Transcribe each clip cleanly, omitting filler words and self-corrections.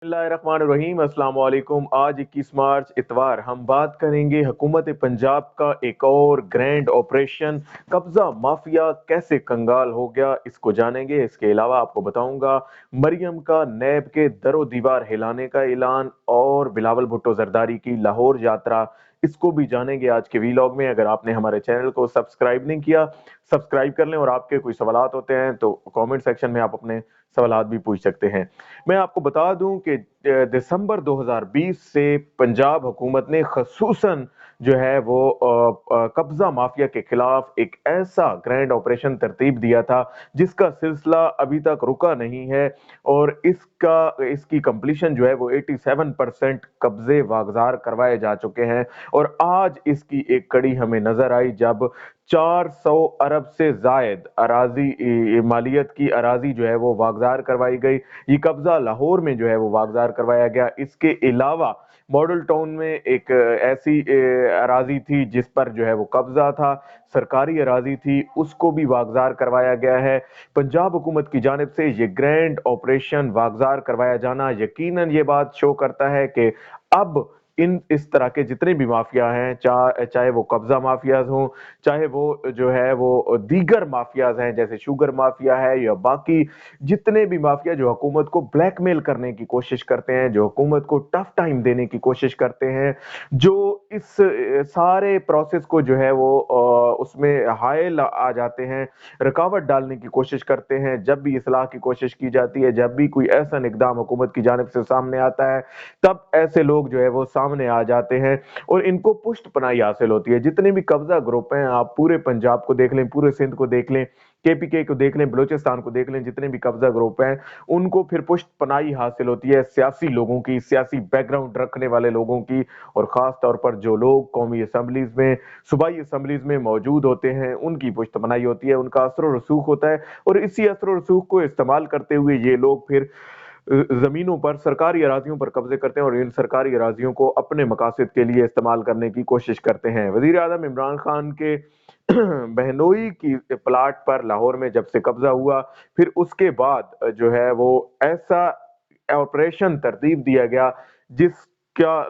बिस्मिल्लाहिर्रहमानिर्रहीम। अस्सलाम वालेकुम। आज 21 मार्च इतवार हम बात करेंगे हुकूमत पंजाब का एक और ग्रैंड ऑपरेशन कब्जा माफिया कैसे कंगाल हो गया, इसको जानेंगे। इसके अलावा आपको बताऊंगा मरियम का नैब के दरो दीवार हिलाने का ऐलान और बिलावल भुट्टो जरदारी की लाहौर यात्रा, इसको भी जानेंगे आज के वीलॉग में। अगर आपने हमारे चैनल को सब्सक्राइब नहीं किया, सब्सक्राइब कर लें और आपके कोई सवालात होते हैं तो कमेंट सेक्शन में आप अपने सवालात भी पूछ सकते हैं। मैं आपको बता दूं कि दिसंबर 2020 से पंजाब हुकूमत ने खसूसन जो है वो कब्जा माफिया के खिलाफ एक ऐसा ग्रैंड ऑपरेशन तरतीब दिया था जिसका सिलसिला अभी तक रुका नहीं है और इसकी कंप्लीशन जो है वो 87% कब्जे वागजार करवाए जा चुके हैं। और आज इसकी एक कड़ी हमें नजर आई जब 400 अरब से जायद अराजी मालियत की अराजी जो है वो वागजार करवाई गई। ये कब्जा लाहौर में जो है वो वागजार करवाया गया। इसके अलावा मॉडल टाउन में एक ऐसी अराजी थी जिस पर जो है वो कब्जा था, सरकारी अराजी थी, उसको भी वागजार करवाया गया है। पंजाब हुकूमत की जानिब से ये ग्रैंड ऑपरेशन वागजार करवाया जाना यकीनन ये बात शो करता है कि अब इस तरह के जितने भी माफिया हैं, चाहे वो कब्जा माफियाज हों, चाहे वो जो है वो दीगर माफियाज हैं जैसे शुगर माफिया है या बाकी जितने भी माफिया जो हुकूमत को ब्लैकमेल करने की कोशिश करते हैं, जो हुकूमत को टफ टाइम देने की कोशिश करते हैं, जो इस सारे प्रोसेस को जो है वो उसमें हायल आ जाते हैं, रुकावट डालने की कोशिश करते हैं। जब भी इस्लाह की कोशिश की जाती है, जब भी कोई ऐसा इक़दाम हुकूमत की जानिब से सामने आता है, तब ऐसे लोग जो है वो सामने आ जाते हैं और इनको पुष्ट पनाही हासिल होती है। जितने भी कब्जा ग्रुप हैं, आप पूरे पंजाब को देख लें, पूरे सिंध को देख लें, केपीके को देख लें, बलूचिस्तान को देख लें, जितने भी कब्जा ग्रुप हैं उनको फिर पुष्ट पनाही हासिल होती है सियासी लोगों की, सियासी बैकग्राउंड रखने वाले लोगों की। और खास तौर पर जो लोग कौमी असम्बलीज में, सूबाई असम्बलीज में मौजूद होते हैं, उनकी पुष्ट पनाही होती है, उनका असर रसूख होता है। और इसी असर रसूख को इस्तेमाल करते हुए ये लोग फिर जमीनों पर, सरकारी अराजियों पर कब्जे करते हैं और इन सरकारी अराजियों को अपने मकासद के लिए इस्तेमाल करने की कोशिश करते हैं। वजीर आजम इमरान खान के बहनोई की प्लाट पर लाहौर में जब से कब्जा हुआ, फिर उसके बाद जो है वो ऐसा ऑपरेशन तरतीब दिया गया जिसका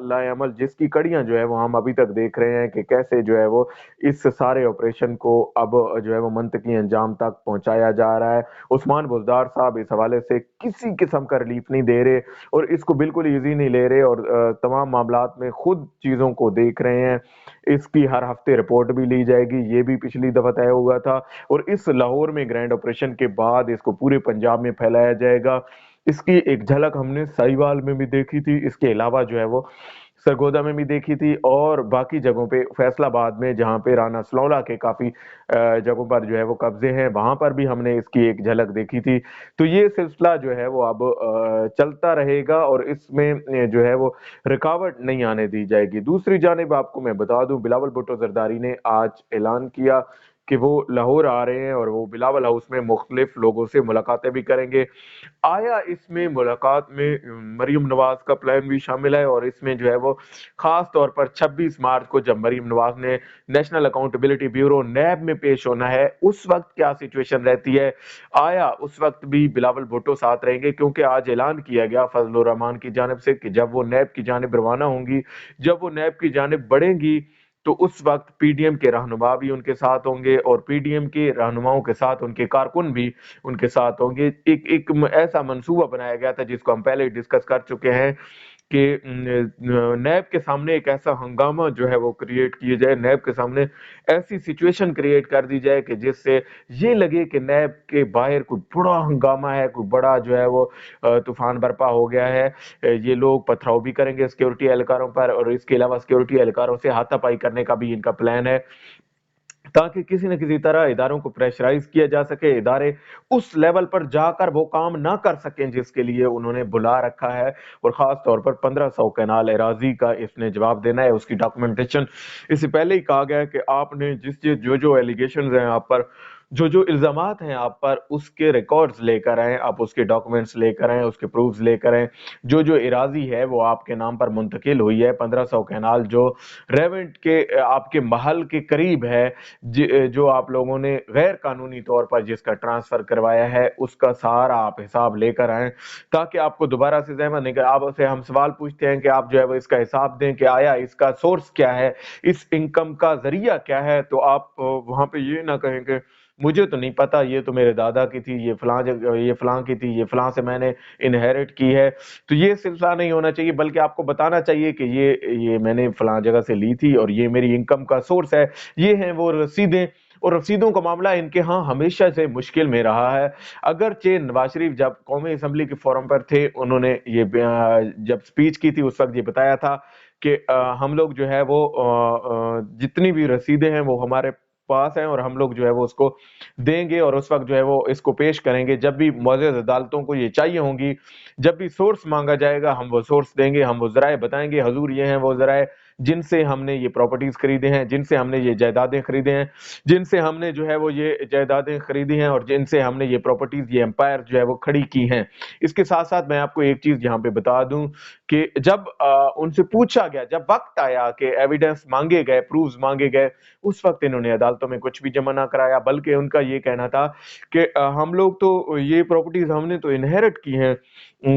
लाएअमल, जिसकी कड़ियां जो है वो हम अभी तक देख रहे हैं कि कैसे जो है वो इस सारे ऑपरेशन को अब जो है वो मंतकी अंजाम तक पहुंचाया जा रहा है। उस्मान बुज़दार साहब इस हवाले से किसी किस्म का रिलीफ नहीं दे रहे और इसको बिल्कुल ईजी नहीं ले रहे और तमाम मामलात में खुद चीज़ों को देख रहे हैं। इसकी हर हफ्ते रिपोर्ट भी ली जाएगी, ये भी पिछली दफा तय हुआ था। और इस लाहौर में ग्रैंड ऑपरेशन के बाद इसको पूरे पंजाब में फैलाया जाएगा। इसकी एक झलक हमने साहिवाल में भी देखी थी, इसके अलावा जो है वो सरगोदा में भी देखी थी और बाकी जगहों पे, फैसलाबाद में जहां पे राना सलौला के काफी जगहों पर जो है वो कब्जे हैं, वहां पर भी हमने इसकी एक झलक देखी थी। तो ये सिलसिला जो है वो अब चलता रहेगा और इसमें जो है वो रुकावट नहीं आने दी जाएगी। दूसरी जानिब आपको मैं बता दूं, बिलावल भुट्टो जरदारी ने आज ऐलान किया कि वो लाहौर आ रहे हैं और वो बिलावल हाउस में मुख्तलिफ लोगों से मुलाकातें भी करेंगे। आया इसमें मुलाकात में मरीम नवाज का प्लान भी शामिल है और इसमें जो है वो खास तौर पर 26 मार्च को जब मरीम नवाज ने नेशनल अकाउंटेबिलिटी ब्यूरो नैब में पेश होना है, उस वक्त क्या सिचुएशन रहती है, आया उस वक्त भी बिलावल भुट्टो साथ रहेंगे? क्योंकि आज ऐलान किया गया फजलुर रहमान की जानिब से कि जब वो नैब की जानिब रवाना होंगी, जब वो नैब की जानिब बढ़ेंगी, तो उस वक्त पीडीएम के रहनुमा भी उनके साथ होंगे और पीडीएम के रहनुमाओं के साथ उनके कारकुन भी उनके साथ होंगे। एक एक ऐसा मंसूबा बनाया गया था जिसको हम पहले डिस्कस कर चुके हैं कि नैब के सामने एक ऐसा हंगामा जो है वो क्रिएट किए जाए, नैब के सामने ऐसी सिचुएशन क्रिएट कर दी जाए कि जिससे ये लगे कि नैब के बाहर कोई बड़ा हंगामा है, कोई बड़ा जो है वो तूफान बर्पा हो गया है। ये लोग पथराव भी करेंगे सिक्योरिटी एहलकारों पर और इसके अलावा सिक्योरिटी एहलकारों से हाथापाई करने का भी इनका प्लान है, ताकि किसी न किसी तरह इदारों को प्रेशराइज किया जा सके, इदारे उस लेवल पर जाकर वो काम ना कर सकें जिसके लिए उन्होंने बुला रखा है। और खास तौर पर 1500 कैनाल एराजी का इसने जवाब देना है, उसकी डॉक्यूमेंटेशन इससे पहले ही कहा गया है कि आपने जो जो एलिगेशन हैं आप पर, जो इल्ज़ामात हैं आप पर उसके रिकॉर्ड्स लेकर आएँ, आप उसके डॉक्यूमेंट्स लेकर आएँ, उसके प्रूफ्स लेकर आएँ। जो इरादी है वो आपके नाम पर मुंतकिल हुई है, 1500 कैनाल जो रेवेंट के आपके महल के करीब है, जो आप लोगों ने गैर कानूनी तौर पर जिसका ट्रांसफ़र करवाया है, उसका सारा आप हिसाब लेकर आएँ, ताकि आपको दोबारा से ज़हमत नहीं, आपसे हम सवाल पूछते हैं कि आप जो है वो इसका हिसाब दें कि आया इसका सोर्स क्या है, इस इनकम का ज़रिया क्या है, तो आप वहाँ पे ये ना कहें कि मुझे तो नहीं पता, ये तो मेरे दादा की थी, ये फलां जगह, ये फलां की थी, ये फलां से मैंने इनहेरिट की है। तो ये सिलसिला नहीं होना चाहिए, बल्कि आपको बताना चाहिए कि ये मैंने फलां जगह से ली थी और ये मेरी इनकम का सोर्स है। ये हैं वो रसीदें, और रसीदों का मामला इनके यहाँ हमेशा से मुश्किल में रहा है। अगरचे नवाज शरीफ जब कौमी असम्बली के फोरम पर थे, उन्होंने ये जब स्पीच की थी उस वक्त ये बताया था कि हम लोग जो है वो जितनी भी रसीदें हैं वो हमारे पास हैं और हम लोग जो है वो उसको देंगे और उस वक्त जो है वो इसको पेश करेंगे जब भी मुअज़्ज़ज़ अदालतों को ये चाहिए होंगी। जब भी सोर्स मांगा जाएगा हम वो सोर्स देंगे, हम वो ज़राए बताएंगे, हजूर ये हैं वो ज़राए जिनसे हमने ये प्रॉपर्टीज खरीदे हैं, जिनसे हमने ये जायदादें खरीदे हैं, जिनसे हमने जो है वो ये जायदादें खरीदी हैं और जिनसे हमने ये प्रॉपर्टीज, ये एम्पायर जो है वो खड़ी की हैं। इसके साथ साथ मैं आपको एक चीज यहाँ पे बता दूं कि जब उनसे पूछा गया, जब वक्त आया कि एविडेंस मांगे गए, प्रूफ्स मांगे गए, उस वक्त इन्होंने अदालतों में कुछ भी जमा ना कराया, बल्कि उनका ये कहना था कि हम लोग तो ये प्रॉपर्टीज हमने तो इनहेरिट की हैं,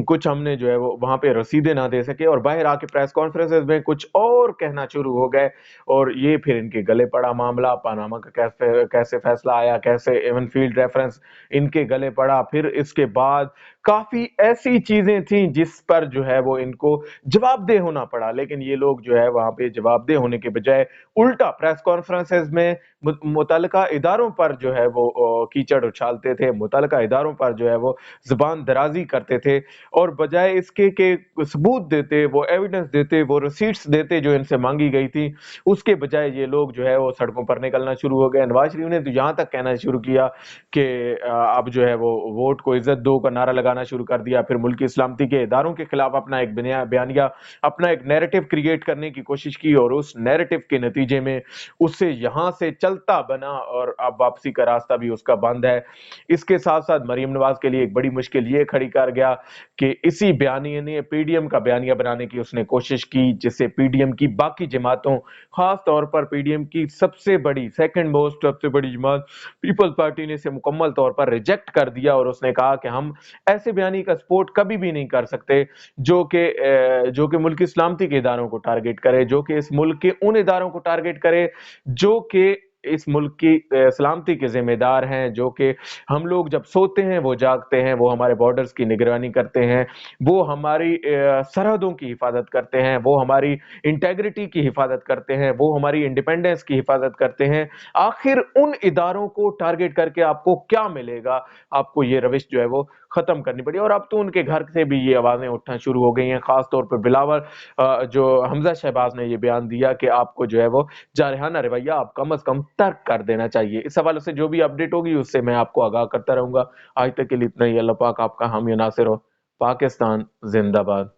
कुछ हमने जो है वो वहां पे रसीदें ना दे सके, और बाहर आके प्रेस कॉन्फ्रेंसेस में कुछ और कहना शुरू हो गए। और ये फिर इनके गले पड़ा मामला, पनामा का कैसे कैसे फैसला आया, कैसे एवन फील्ड रेफरेंस इनके गले पड़ा। फिर इसके बाद काफी ऐसी चीजें थी जिस पर जो है वो इनको जवाबदेह होना पड़ा, लेकिन ये लोग जो है वहां पे जवाबदेह होने के बजाय उल्टा प्रेस कॉन्फ्रेंसेस में मुतलका इदारों पर जो है वो कीचड़ उछालते थे, मुतलका इदारों पर जो है वो जुबान दराजी करते थे, और बजाय इसके के सबूत देते, वो एविडेंस देते, वो रिसीट्स देते जो इनसे मांगी गई थी, उसके बजाय ये लोग जो है वो सड़कों पर निकलना शुरू हो गए। नवाज शरीफ ने तो यहाँ तक कहना शुरू किया कि अब जो है वो वोट को इज्जत दो का नारा लगाना शुरू कर दिया। फिर मुल्की इस्लामती के इदारों के खिलाफ अपना एक बयानिया, अपना एक नैरेटिव क्रिएट करने की कोशिश की, और उस नैरेटिव के नतीजे में उससे यहाँ से चलता बना और अब वापसी का रास्ता भी उसका बंद है। इसके साथ साथ मरीम नवाज के लिए एक बड़ी मुश्किल ये खड़ी कर गया कि इसी बयानिए ने पीडीएम का बयानिया बनाने की उसने कोशिश की, जिससे पीडीएम की बाकी जमातों, खास तौर पर पीडीएम की सबसे बड़ी, सेकंड मोस्ट सबसे बड़ी जमात पीपल्स पार्टी ने इसे मुकम्मल तौर पर रिजेक्ट कर दिया, और उसने कहा कि हम ऐसे बयानी का सपोर्ट कभी भी नहीं कर सकते जो कि मुल्क की सलामती के इदारों को टारगेट करे, जो कि इस मुल्क के उन इदारों को टारगेट करे जो कि इस मुल्क की सलामती के जिम्मेदार हैं, जो कि हम लोग जब सोते हैं वो जागते हैं, वो हमारे बॉर्डर्स की निगरानी करते हैं, वो हमारी सरहदों की हिफाजत करते हैं, वो हमारी इंटेग्रिटी की हिफाजत करते हैं, वो हमारी इंडिपेंडेंस की हिफाजत करते हैं। आखिर उन इदारों को टारगेट करके आपको क्या मिलेगा? आपको ये रविश जो है वो खत्म करनी पड़ी, और अब तो उनके घर से भी ये आवाजें उठना शुरू हो गई हैं, खास तौर पर बिलावल, जो हमजा शहबाज ने ये बयान दिया कि आपको जो है वो जारहाना रवैया आप कम अज कम तर्क कर देना चाहिए। इस हवाले से जो भी अपडेट होगी उससे मैं आपको आगाह करता रहूंगा। आज तक के लिए इतना ही। अल्लाह पाक आपका हामी नासिर हो। पाकिस्तान जिंदाबाद।